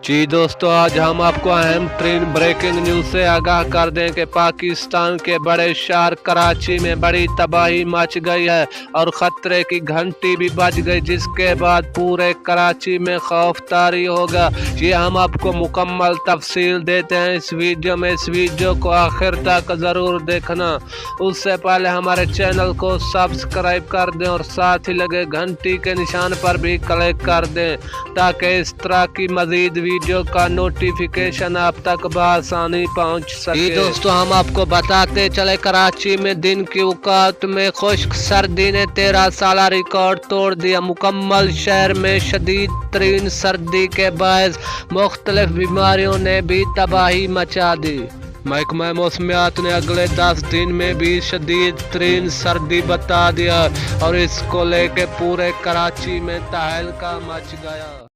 जी दोस्तों, आज हम आपको अहम तरीन ब्रेकिंग न्यूज से आगाह कर दें कि पाकिस्तान के बड़े शहर कराची में बड़ी तबाही मच गई है और खतरे की घंटी भी बज गई, जिसके बाद पूरे कराची में खौफ तारी होगा। ये हम आपको मुकम्मल तफसील देते हैं इस वीडियो में। इस वीडियो को आखिर तक ज़रूर देखना। उससे पहले हमारे चैनल को सब्सक्राइब कर दें और साथ ही लगे घंटी के निशान पर भी क्लिक कर दें ताकि इस तरह की मजीद वीडियो का नोटिफिकेशन आप तक बआसानी पहुंच सके। दोस्तों, हम आपको बताते चले, कराची में दिन की औकात में खुश्क सर्दी ने 13 साल रिकॉर्ड तोड़ दिया। मुकम्मल शहर में शदीद तरीन सर्दी के बायस मुख्तलिफ बीमारियों ने भी तबाही मचा दी। महकमा मौसमियात ने अगले 10 दिन में भी शदीद तरीन सर्दी बता दिया और इसको लेके पूरे कराची में तहलका मच गया।